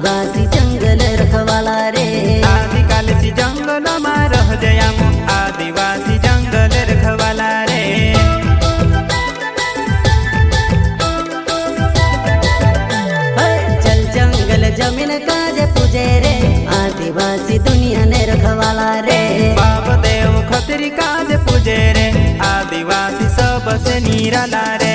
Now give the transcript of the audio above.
आदिवासी जंगल रखवाला रे। आदिकाल से जंगल में रह जया आदिवासी जंगल रखवाला रे। चल जंगल जमीन काज पूजे रे आदिवासी दुनिया ने रखवाला रे। बाप देव खतरी काज पूजे रे आदिवासी सबसे निराला रे।